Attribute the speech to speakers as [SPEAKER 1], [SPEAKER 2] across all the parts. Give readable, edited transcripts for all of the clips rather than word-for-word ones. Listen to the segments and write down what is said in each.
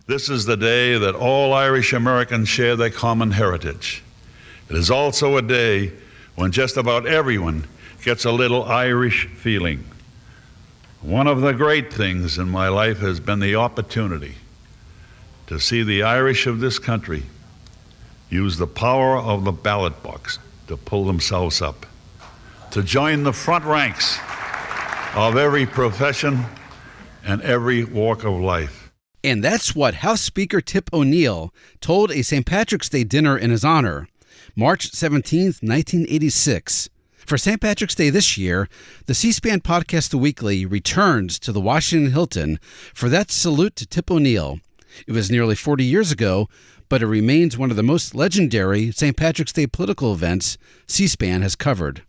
[SPEAKER 1] This is the day that all Irish Americans share their common heritage. It is also a day when just about everyone gets a little Irish feeling. One of the great things in my life has been the opportunity to see the Irish of this country use the power of the ballot box to pull themselves up, to join the front ranks of every profession and every walk of life.
[SPEAKER 2] And that's what House Speaker Tip O'Neill told a St. Patrick's Day dinner in his honor, March 17th, 1986. For St. Patrick's Day this year, the C-SPAN Podcast Weekly returns to the Washington Hilton for that salute to Tip O'Neill. It was nearly 40 years ago, but it remains one of the most legendary St. Patrick's Day political events C-SPAN has covered.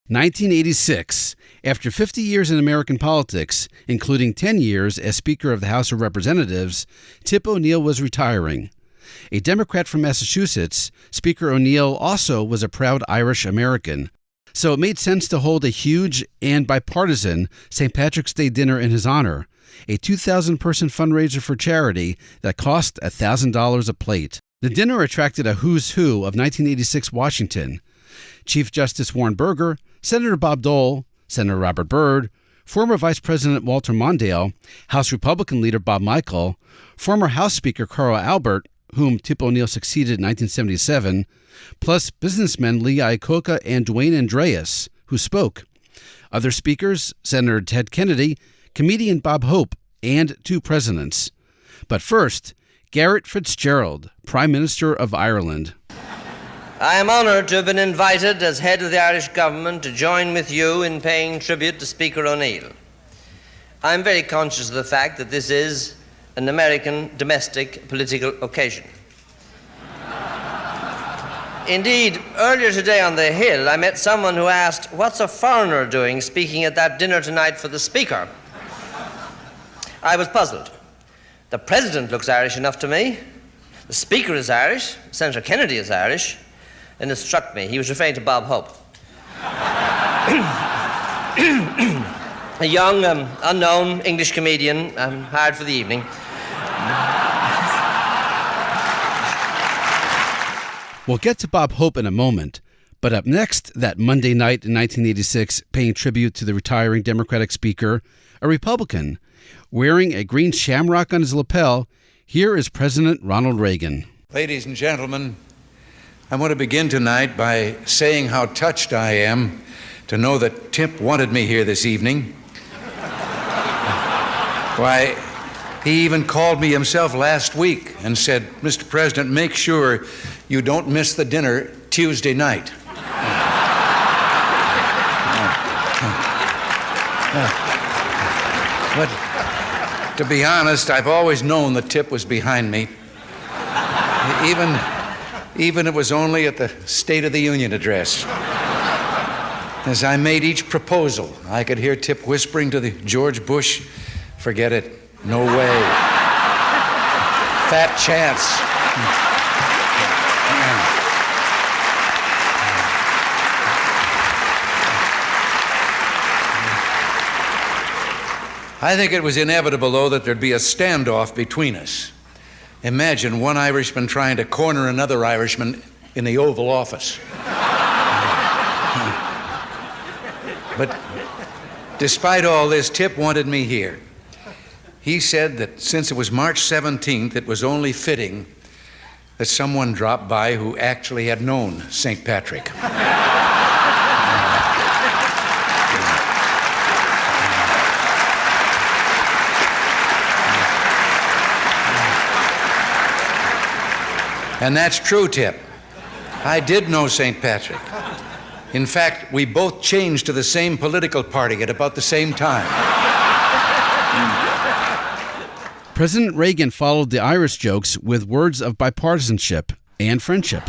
[SPEAKER 2] 1986. After 50 years in American politics, including 10 years as Speaker of the House of Representatives, Tip O'Neill was retiring. A Democrat from Massachusetts, Speaker O'Neill also was a proud Irish American. So it made sense to hold a huge and bipartisan St. Patrick's Day dinner in his honor, a 2,000-person fundraiser for charity that cost $1,000 a plate. The dinner attracted a who's who of 1986 Washington: Chief Justice Warren Burger, Senator Bob Dole, Senator Robert Byrd, former Vice President Walter Mondale, House Republican leader Bob Michel, former House Speaker Carl Albert, whom Tip O'Neill succeeded in 1977, plus businessmen Lee Iacocca and Dwayne Andreas, who spoke. Other speakers, Senator Ted Kennedy, comedian Bob Hope, and two presidents. But first, Garret FitzGerald, Prime Minister of Ireland.
[SPEAKER 3] I am honoured to have been invited as head of the Irish government to join with you in paying tribute to Speaker O'Neill. I am very conscious of the fact that this is an American domestic political occasion. Indeed, earlier today on the Hill, I met someone who asked, "What's a foreigner doing speaking at that dinner tonight for the Speaker?" I was puzzled. The President looks Irish enough to me. The Speaker is Irish. Senator Kennedy is Irish. And it struck me. He was referring to Bob Hope. A young, unknown English comedian hired for the evening.
[SPEAKER 2] We'll get to Bob Hope in a moment, but up next, that Monday night in 1986, paying tribute to the retiring Democratic Speaker, a Republican, wearing a green shamrock on his lapel, here is President Ronald Reagan.
[SPEAKER 4] Ladies and gentlemen, I want to begin tonight by saying how touched I am to know that Tip wanted me here this evening. Why, he even called me himself last week and said, "Mr. President, make sure you don't miss the dinner Tuesday night." But to be honest, I've always known that Tip was behind me. Even it was only at the State of the Union address. As I made each proposal, I could hear Tip whispering to the George Bush, "Forget it. No way. Fat chance." I think it was inevitable, though, that there'd be a standoff between us. Imagine one Irishman trying to corner another Irishman in the Oval Office. But despite all this, Tip wanted me here. He said that since it was March 17th, it was only fitting that someone drop by who actually had known St. Patrick. And that's true, Tip. I did know St. Patrick. In fact, we both changed to the same political party at about the same time.
[SPEAKER 2] President Reagan followed the Irish jokes with words of bipartisanship and friendship.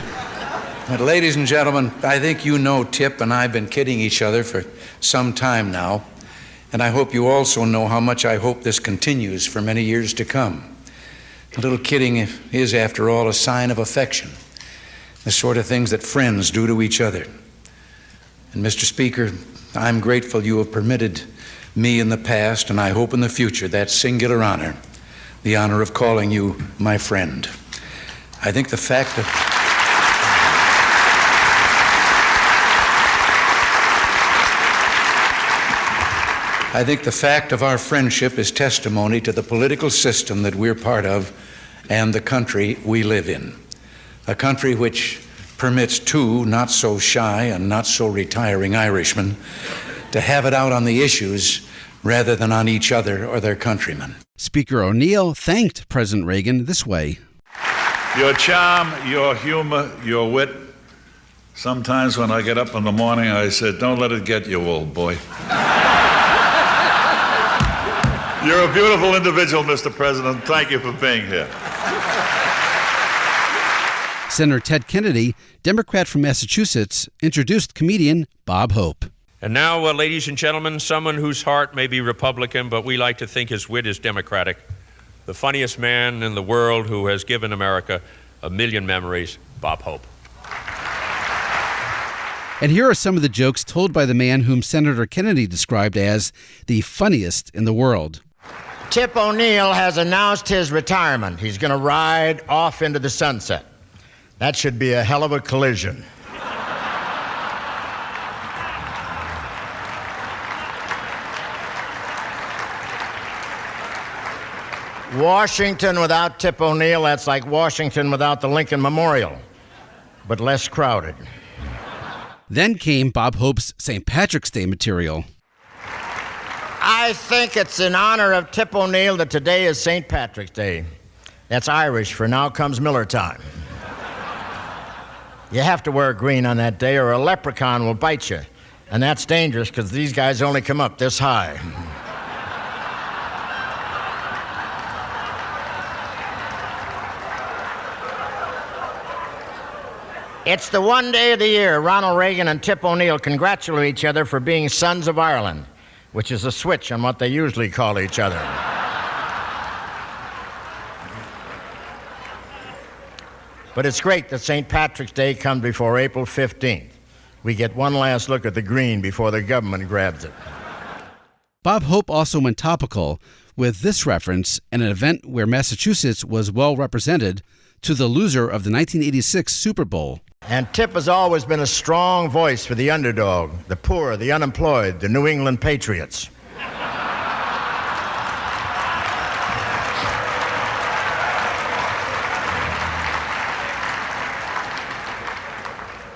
[SPEAKER 4] But ladies and gentlemen, I think you know Tip and I have been kidding each other for some time now, and I hope you also know how much I hope this continues for many years to come. A little kidding is, after all, a sign of affection, the sort of things that friends do to each other. And Mr. Speaker, I'm grateful you have permitted me in the past, and I hope in the future, that singular honor, the honor of calling you my friend. I think the fact of our friendship is testimony to the political system that we're part of and the country we live in. A country which permits two not so shy and not so retiring Irishmen to have it out on the issues rather than on each other or their countrymen.
[SPEAKER 2] Speaker O'Neill thanked President Reagan this way.
[SPEAKER 1] Your charm, your humor, your wit. Sometimes when I get up in the morning, I said, don't let it get you, old boy. You're a beautiful individual, Mr. President. Thank you for being here.
[SPEAKER 2] Senator Ted Kennedy, Democrat from Massachusetts, introduced comedian Bob Hope.
[SPEAKER 5] And now, ladies and gentlemen, someone whose heart may be Republican, but we like to think his wit is Democratic. The funniest man in the world who has given America a million memories, Bob Hope.
[SPEAKER 2] And here are some of the jokes told by the man whom Senator Kennedy described as the funniest in the world.
[SPEAKER 6] Tip O'Neill has announced his retirement. He's going to ride off into the sunset. That should be a hell of a collision. Washington without Tip O'Neill, that's like Washington without the Lincoln Memorial, but less crowded.
[SPEAKER 2] Then came Bob Hope's St. Patrick's Day material.
[SPEAKER 6] I think it's in honor of Tip O'Neill that today is St. Patrick's Day. That's Irish for now comes Miller time. You have to wear green on that day or a leprechaun will bite you. And that's dangerous because these guys only come up this high. It's the one day of the year Ronald Reagan and Tip O'Neill congratulate each other for being sons of Ireland, which is a switch on what they usually call each other. But it's great that St. Patrick's Day comes before April 15th. We get one last look at the green before the government grabs it.
[SPEAKER 2] Bob Hope also went topical with this reference at an event where Massachusetts was well represented to the loser of the 1986 Super Bowl.
[SPEAKER 6] And Tip has always been a strong voice for the underdog, the poor, the unemployed, the New England Patriots.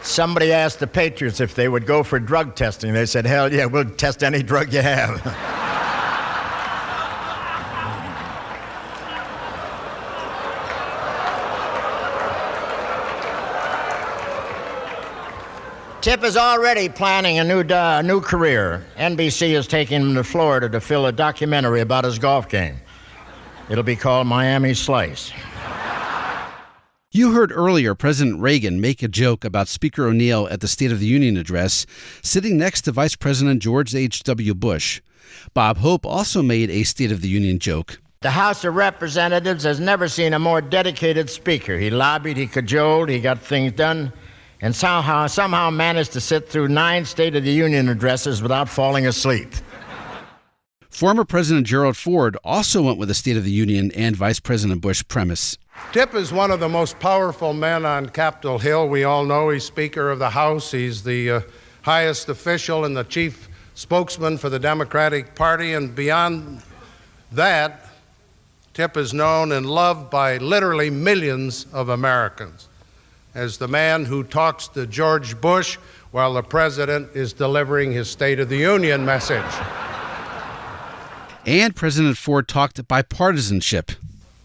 [SPEAKER 6] Somebody asked the Patriots if they would go for drug testing. They said, hell yeah, we'll test any drug you have. Tip is already planning a new career. NBC is taking him to Florida to film a documentary about his golf game. It'll be called Miami Slice.
[SPEAKER 2] You heard earlier President Reagan make a joke about Speaker O'Neill at the State of the Union address, sitting next to Vice President George H.W. Bush. Bob Hope also made a State of the Union joke.
[SPEAKER 6] The House of Representatives has never seen a more dedicated speaker. He lobbied, he cajoled, he got things done, and somehow managed to sit through 9 State of the Union addresses without falling asleep.
[SPEAKER 2] Former President Gerald Ford also went with a State of the Union and Vice President Bush premise.
[SPEAKER 7] Tip is one of the most powerful men on Capitol Hill. We all know he's Speaker of the House. He's the highest official and the chief spokesman for the Democratic Party. And beyond that, Tip is known and loved by literally millions of Americans as the man who talks to George Bush while the president is delivering his State of the Union message.
[SPEAKER 2] And President Ford talked bipartisanship.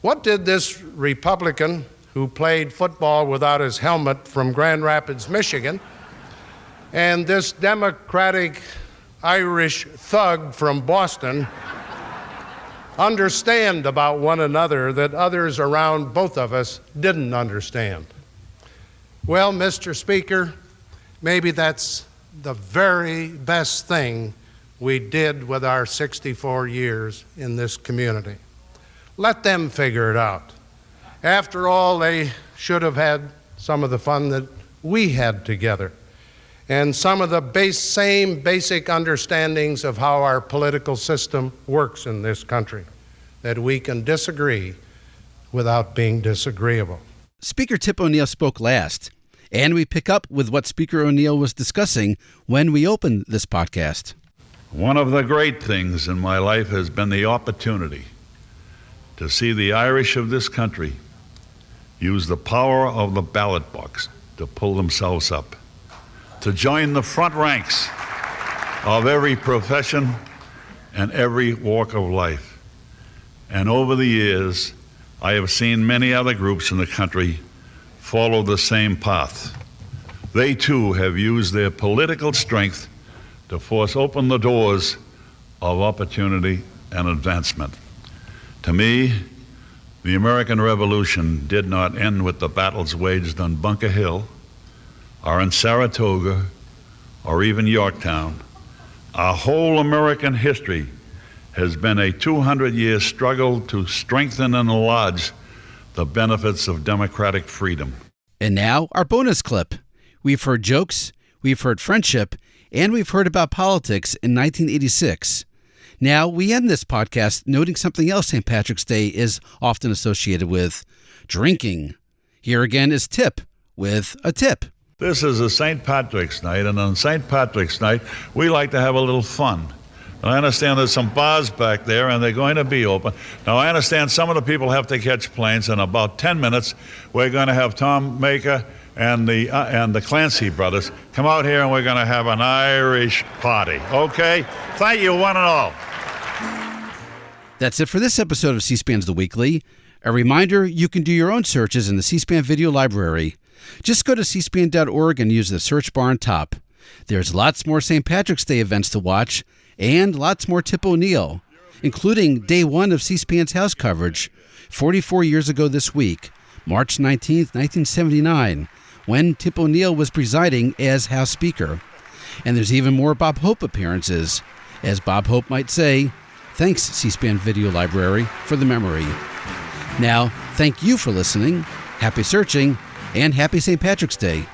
[SPEAKER 7] What did this Republican who played football without his helmet from Grand Rapids, Michigan, and this Democratic Irish thug from Boston understand about one another that others around both of us didn't understand? Well, Mr. Speaker, maybe that's the very best thing we did with our 64 years in this community. Let them figure it out. After all, they should have had some of the fun that we had together and some of the same basic understandings of how our political system works in this country. that we can disagree without being disagreeable.
[SPEAKER 2] Speaker Tip O'Neill spoke last, and we pick up with what Speaker O'Neill was discussing when we opened this podcast.
[SPEAKER 1] One of the great things in my life has been the opportunity to see the Irish of this country use the power of the ballot box to pull themselves up, to join the front ranks of every profession and every walk of life. And over the years, I have seen many other groups in the country follow the same path. They too have used their political strength to force open the doors of opportunity and advancement. To me, the American Revolution did not end with the battles waged on Bunker Hill, or in Saratoga, or even Yorktown. Our whole American history has been a 200-year struggle to strengthen and enlarge the benefits of democratic freedom.
[SPEAKER 2] And now, our bonus clip. We've heard jokes, we've heard friendship, and we've heard about politics in 1986. Now, we end this podcast noting something else St. Patrick's Day is often associated with: drinking. Here again is Tip with a tip.
[SPEAKER 1] This is a St. Patrick's Night, and on St. Patrick's Night, we like to have a little fun. And I understand there's some bars back there, and they're going to be open. Now, I understand some of the people have to catch planes. In about 10 minutes, we're going to have Tom Maker and the Clancy brothers come out here, and we're going to have an Irish party. Okay? Thank you, one and all.
[SPEAKER 2] That's it for this episode of C-SPAN's The Weekly. A reminder, you can do your own searches in the C-SPAN video library. Just go to cspan.org and use the search bar on top. There's lots more St. Patrick's Day events to watch, and lots more Tip O'Neill, including day one of C-SPAN's House coverage, 44 years ago this week, March 19th, 1979, when Tip O'Neill was presiding as House Speaker. And there's even more Bob Hope appearances. As Bob Hope might say, thanks, C-SPAN Video Library, for the memory. Now, thank you for listening, happy searching, and happy St. Patrick's Day.